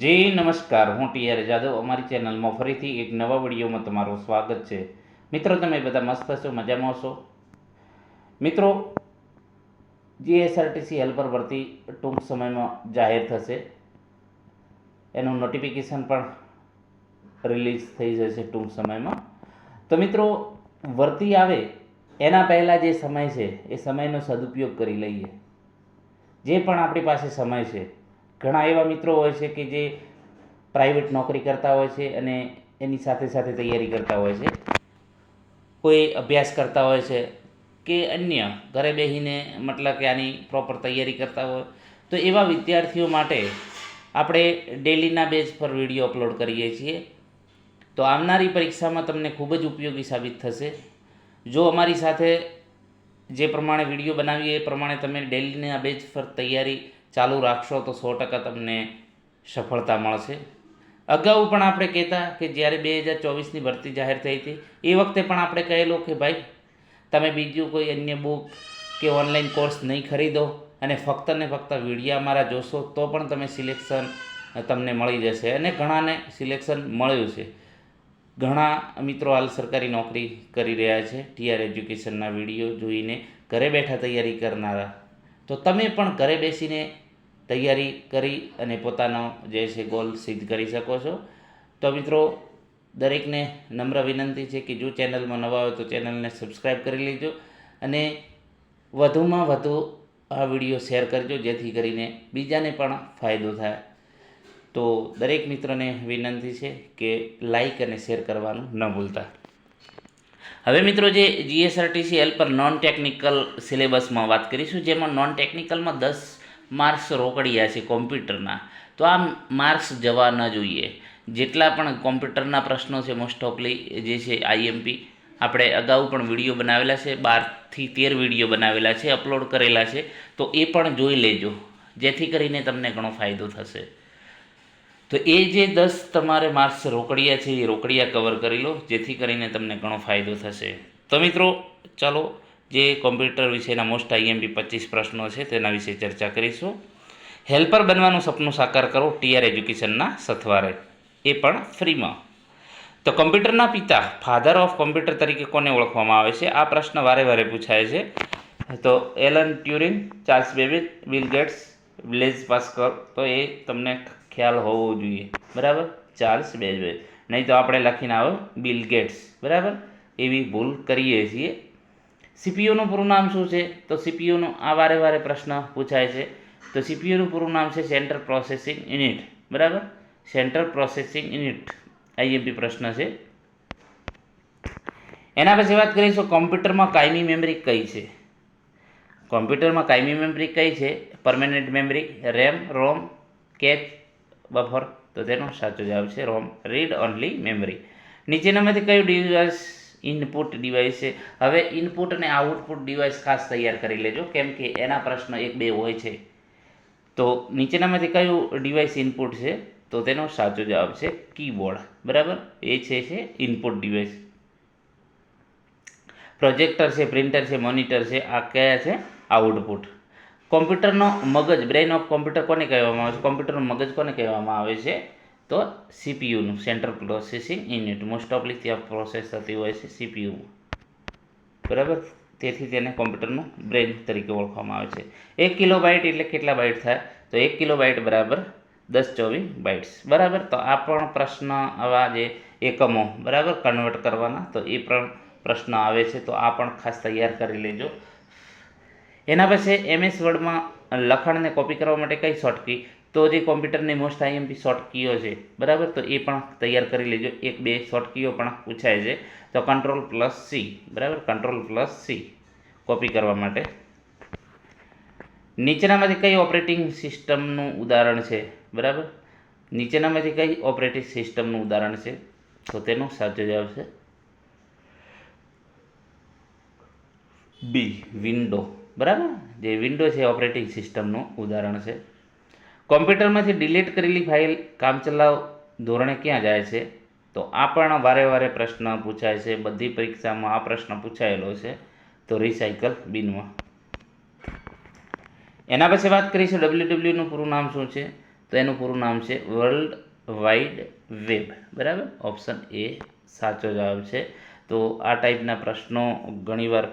જી નમસ્કાર, હું ટીઆર જાદવ. અમારી ચેનલમાં ફરીથી એક નવા વિડીયોમાં તમારું સ્વાગત છે. મિત્રો, તમે બધા મસ્ત છો, મજામાં છો? મિત્રો, જીએસઆરટીસી હેલ્પર ભરતી ટૂંક સમયમાં જાહેર થશે. એનું નોટિફિકેશન પણ રિલીઝ થઈ જશે ટૂંક સમયમાં. તો મિત્રો, ભરતી આવે એના પહેલાં જે સમય છે એ સમયનો સદુપયોગ કરી લઈએ. જે પણ આપણી પાસે સમય છે, ઘણા એવા મિત્રો હોય છે કે જે પ્રાઇવેટ નોકરી કરતા હોય છે અને એની સાથે સાથે તૈયારી કરતા હોય છે. કોઈ અભ્યાસ કરતા હોય છે કે અન્ય ઘરે બેસીને મતલબ કે આની પ્રોપર તૈયારી કરતા હોય. તો એવા વિદ્યાર્થીઓ માટે આપણે ડેલીના બેઝ પર વિડીયો અપલોડ કરીએ છીએ. તો આવનારી પરીક્ષામાં તમને ખૂબ જ ઉપયોગી સાબિત થશે. જો અમારી સાથે જે પ્રમાણે વિડીયો બનાવીએ એ પ્રમાણે તમે ડેલીના બેઝ પર તૈયારી ચાલુ રાખશો તો 100% તમને સફળતા મળશે. અગાઉ પણ આપણે કહેતા કે જ્યારે 2024ની ભરતી જાહેર થઈ હતી એ વખતે પણ આપણે કહેલું કે ભાઈ, તમે બીજું કોઈ અન્ય બુક કે ઓનલાઈન કોર્સ નહીં ખરીદો અને ફક્ત ને ફક્ત વિડીયો અમારા જોશો તો પણ તમે સિલેક્શન તમને મળી જશે. અને ઘણાને સિલેક્શન મળ્યું છે. ઘણા મિત્રો હાલ સરકારી નોકરી કરી રહ્યા છે ટીઆર એજ્યુકેશનના વિડીયો જોઈને ઘરે બેઠા તૈયારી કરનારા. તો તમે પણ ઘરે બેસીને તૈયારી કરી અને પોતાનો જે છે ગોલ સિદ્ધ કરી શકો છો. તો મિત્રો, દરેકને નમ્ર વિનંતી છે કે જો ચેનલમાં નવા હોય તો ચેનલને સબસ્ક્રાઈબ કરી લેજો અને વધુમાં વધુ આ વિડીયો શેર કરજો, જેથી કરીને બીજાને પણ ફાયદો થાય. તો દરેક મિત્રોને વિનંતી છે કે લાઈક અને શેર કરવાનું ન ભૂલતા. હવે મિત્રો, જે જીએસઆરટીસી હેલ્પર નોન ટેકનિકલ સિલેબસમાં વાત કરીશું, જેમાં નોન ટેકનિકલમાં 10 માર્ક્સ રોકડિયા છે કોમ્પ્યુટરના. તો આ માર્ક્સ જવા ન જોઈએ. જેટલા પણ કોમ્પ્યુટરના પ્રશ્નો છે મોસ્ટ ઓફલી જે છે આઈએમપી, આપણે અગાઉ પણ વિડીયો બનાવેલા છે, 12થી 13 વિડીયો બનાવેલા છે, અપલોડ કરેલા છે. તો એ પણ જોઈ લેજો, જેથી કરીને તમને ઘણો ફાયદો થશે. તો એ જે 10 તમારે માર્ક્સ રોકડિયા છે એ રોકડિયા કવર કરી લો, જેથી કરીને તમને ઘણો ફાયદો થશે. તો મિત્રો, ચાલો જે કોમ્પ્યુટર વિશેના મોસ્ટ આઈએમપી 25 પ્રશ્નો છે તેના વિશે ચર્ચા કરીશું. હેલ્પર બનવાનું સપનું સાકાર કરો ટીઆર એજ્યુકેશનના સથવારે, એ પણ ફ્રીમાં. તો કમ્પ્યુટરના પિતા, ફાધર ઓફ કોમ્પ્યુટર તરીકે કોને ઓળખવામાં આવે છે? આ પ્રશ્ન વારે વારે પૂછાય છે. તો Alan Turing, Charles Babbage, Bill Gates, Blaise Pascal. તો એ તમને ખ્યાલ હોવો જોઈએ, બરાબર. ચાર્લ્સ બેબેજ, નહીં તો આપણે લખીને આવો બિલ ગેટ્સ, બરાબર. એવી ભૂલ કરીએ છીએ. સીપીયુનું પૂરું નામ શું છે? તો સીપીયુનું આ વારે વારે પ્રશ્ન પૂછાય છે. તો સીપીયુનું પૂરું નામ છે સેન્ટ્રલ પ્રોસેસિંગ યુનિટ, બરાબર. સેન્ટ્રલ પ્રોસેસિંગ યુનિટ આઈએમપી પ્રશ્ન છે. એના પછી વાત કરીશું કોમ્પ્યુટરમાં કાયમી મેમરી કઈ છે? કોમ્પ્યુટરમાં કાયમી મેમરી કઈ છે? પરમેનન્ટ મેમરી, રેમ, રોમ, કેચ, બફર. તો તેનો સાચો જવાબ છે રોમ, રીડ ઓનલી મેમરી. નીચેનામાંથી કયું ડિવાઇસ ઇનપુટ ડિવાઇસ છે? હવે ઇનપુટ અને આઉટપુટ ડિવાઇસ ખાસ તૈયાર કરી લેજો, કેમ કે એના પ્રશ્ન 1-2 હોય છે. તો નીચેનામાંથી કયું ડિવાઇસ ઇનપુટ છે? તો તેનો સાચો જવાબ છે કીબોર્ડ, બરાબર. એ છે ઇનપુટ ડિવાઇસ. પ્રોજેક્ટર છે, પ્રિન્ટર છે, મોનિટર છે, આ કયા છે? આઉટપુટ. કોમ્પ્યુટરનો મગજ, બ્રેઇન ઓફ કોમ્પ્યુટર કોને કહેવામાં આવે છે? કોમ્પ્યુટરનું મગજ કોને કહેવામાં આવે છે? તો સીપીયુનું, સેન્ટ્રલ પ્રોસેસિંગ યુનિટ. મોસ્ટ ઓફલી ત્યાં પ્રોસેસ થતી હોય છે સીપીયુમાં, બરાબર. તેથી તેને કોમ્પ્યુટરનું બ્રેઇન તરીકે ઓળખવામાં આવે છે. 1 કિલોબાઇટ એટલે કેટલા બાઇટ થાય? તો 1 કિલોબાઇટ બરાબર 1024 બાઇટ્સ, બરાબર. તો આ પણ પ્રશ્ન, આવા જે એકમો બરાબર કન્વર્ટ કરવાના, તો એ પણ પ્રશ્ન આવે છે. તો આ પણ ખાસ તૈયાર કરી લેજો. એના પછી એમએસ વર્ડમાં લખાણને કોપી કરવા માટે કઈ શોર્ટકી? તો જે કોમ્પ્યુટરની મોસ્ટ આઈએમપી શોર્ટકીઓ છે, બરાબર, તો એ પણ તૈયાર કરી લેજો. 1-2 શોર્ટકીઓ પણ પૂછાય છે. તો Ctrl+C, બરાબર, Ctrl+C કોપી કરવા માટે. નીચેનામાંથી કઈ ઓપરેટિંગ સિસ્ટમનું ઉદાહરણ છે? બરાબર, નીચેનામાંથી કઈ ઓપરેટિંગ સિસ્ટમનું ઉદાહરણ છે? તો તેનો સાચો જવાબ છે બી, વિન્ડો, બરાબર. જે વિન્ડો છે ઓપરેટિંગ સિસ્ટમનું ઉદાહરણ છે. કોમ્પ્યુટરમાંથી ડિલીટ કરેલી ફાઇલ કામચલાઉ ધોરણે ક્યાં જાય છે? તો આ પણ વારે વારે પ્રશ્ન પૂછાય છે. બધી પરીક્ષામાં આ પ્રશ્ન પૂછાયેલો છે. તો રિસાયકલ બિનમાં. એના પછી વાત કરીશું ડબલ્યુનું પૂરું નામ શું છે? તો એનું પૂરું નામ છે વર્લ્ડ વાઇડ વેબ, બરાબર. ઓપ્શન એ સાચો જવાબ છે. તો આ ટાઈપના પ્રશ્નો ઘણીવાર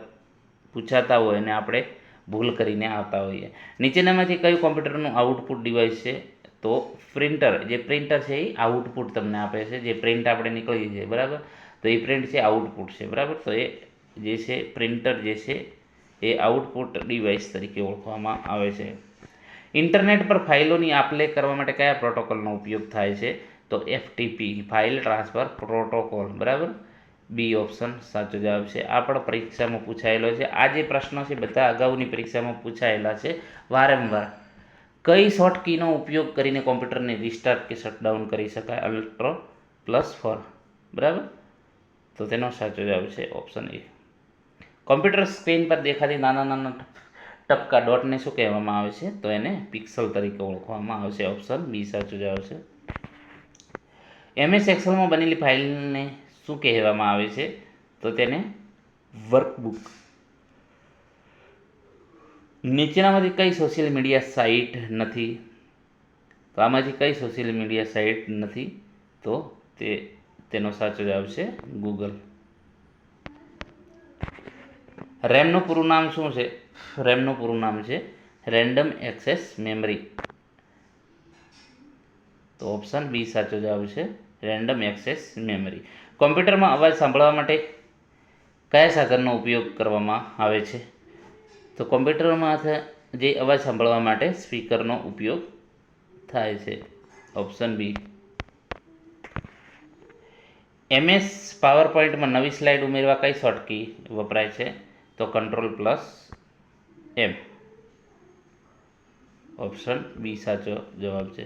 પૂછાતા હોય અને આપણે ભૂલ કરીને આવતા હોઈએ. નીચેનામાંથી કયું કોમ્પ્યુટરનું આઉટપુટ ડિવાઇસ છે? તો પ્રિન્ટર. જે પ્રિન્ટર છે એ આઉટપુટ તમને આપે છે. જે પ્રિન્ટ આપણે નીકળી છે, બરાબર, તો એ પ્રિન્ટ છે આઉટપુટ છે, બરાબર. તો એ જે છે પ્રિન્ટર જે છે એ આઉટપુટ ડિવાઇસ તરીકે ઓળખવામાં આવે છે. ઇન્ટરનેટ પર ફાઇલોની આપ-લે કરવા માટે કયા પ્રોટોકોલનો ઉપયોગ થાય છે? તો FTP, ફાઇલ ટ્રાન્સફર પ્રોટોકોલ, બરાબર. બી ઓપ્શન સાચો જવાબ છે. આ પણ પરીક્ષામાં પૂછાયેલો છે. આ જે પ્રશ્નો છે બધા અગાઉની પરીક્ષામાં પૂછાયેલા છે વારંવાર. કઈ શોર્ટ કીનો ઉપયોગ કરીને કોમ્પ્યુટરને રિસ્ટાર્ટ કે શટડાઉન કરી શકાય? Alt+4, બરાબર. તો તેનો સાચો જવાબ છે ઓપ્શન એ. કોમ્પ્યુટર સ્ક્રીન પર દેખાતી નાના નાના ટપકા ડોટને શું કહેવામાં આવે છે? તો એને પિક્સલ તરીકે ઓળખવામાં આવે છે. ઓપ્શન બી સાચો જવાબ છે. MS એક્સેલમાં બનેલી ફાઇલને શું કહેવામાં આવે છે? તો તેને વર્કબુક. નીચેનામાંથી કઈ સોશિયલ મીડિયા સાઇટ નથી? તો આમાંથી કઈ સોશિયલ મીડિયા સાઇટ નથી? તો તેનો સાચો જવાબ છે ગૂગલ. રેમનું પૂરું નામ શું છે? રેમનું પૂરું નામ છે રેન્ડમ એક્સેસ મેમરી. તો ઓપ્શન બી સાચો જવાબ છે રેન્ડમ એક્સેસ મેમરી. કોમ્પ્યુટરમાં અવાજ સાંભળવા માટે કયા સાધનનો ઉપયોગ કરવામાં આવે છે? તો કોમ્પ્યુટરમાં જે અવાજ સાંભળવા માટે સ્પીકરનો ઉપયોગ થાય છે. ઓપ્શન બી. MS પાવરપોઈન્ટમાં નવી સ્લાઇડ ઉમેરવા કઈ શોર્ટકી વપરાય છે? તો Ctrl+M. ઓપ્શન બી સાચો જવાબ છે.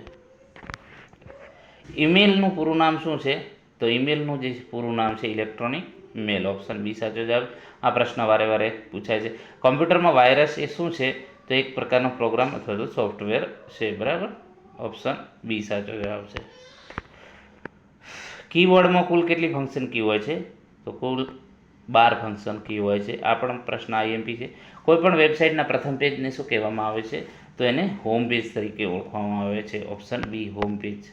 ઈમેલનું પૂરું નામ શું છે? તો ઈમેલનું જે પૂરું નામ છે ઇલેક્ટ્રોનિક મેલ. ઓપ્શન બી સાચો જવાબ. આ પ્રશ્ન વારે પૂછાય છે. કોમ્પ્યુટરમાં વાયરસ એ શું છે? તો એક પ્રકારનો પ્રોગ્રામ અથવા તો સોફ્ટવેર છે, બરાબર. ઓપ્શન બી સાચો જવાબ છે. કીબોર્ડમાં કુલ કેટલી ફંક્શન કી હોય છે? તો કુલ 12 ફંક્શન કી હોય છે. આ પણ પ્રશ્ન IMP છે. કોઈપણ વેબસાઇટના પ્રથમ પેજને શું કહેવામાં આવે છે? તો એને હોમ પેજ તરીકે ઓળખવામાં આવે છે. Option B home page.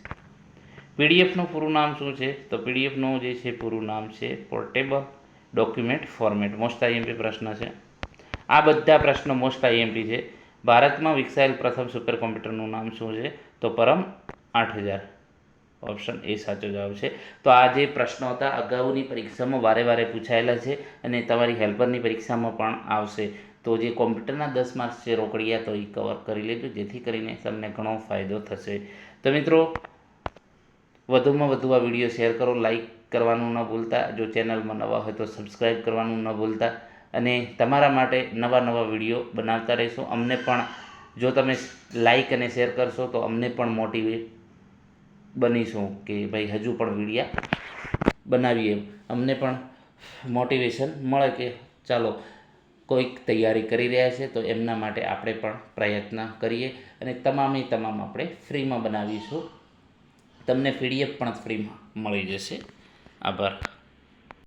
PDFનું પૂરું નામ શું છે? તો PDFનું જે છે પૂરું નામ છે portable document format. Most IMP પ્રશ્ન છે. આ બધા પ્રશ્નો મોસ્ટ IMP છે. ભારતમાં વિકસાયેલ પ્રથમ સુપર કોમ્પ્યુટરનું નામ શું છે? તો પરમ 8000. ઓપ્શન એ સાચો જવાબ છે. તો આ જે પ્રશ્નો હતા અગાઉની પરીક્ષામાં વારે પૂછાયેલા છે અને તમારી હેલ્પરની પરીક્ષામાં પણ આવશે. તો જે કોમ્પ્યુટરના 10 માર્ક્સ છે રોકડિયા, તો એ કવર કરી લેજો, જેથી કરીને તમને ઘણો ફાયદો થશે. તો મિત્રો, વધુમાં વધુ આ વિડીયો શેર કરો, લાઈક કરવાનું ન ભૂલતા. જો ચેનલમાં નવા હોય તો સબસ્ક્રાઈબ કરવાનું ન ભૂલતા. અને તમારા માટે નવા વિડીયો બનાવતા રહીશું. અમને પણ જો તમે લાઈક અને શેર કરશો તો અમને પણ મોટિવેટ બનીશું કે ભાઈ હજુ પણ વિડીયા બનાવીએ. અમને પણ મોટિવેશન મળે કે ચાલો કોઈક તૈયારી કરી રહ્યા છે તો એમના માટે આપણે પણ પ્રયત્ન કરીએ. અને તમામ આપણે ફ્રીમાં બનાવીશું. તમને PDF પણ ફ્રીમાં મળી જશે. આભાર.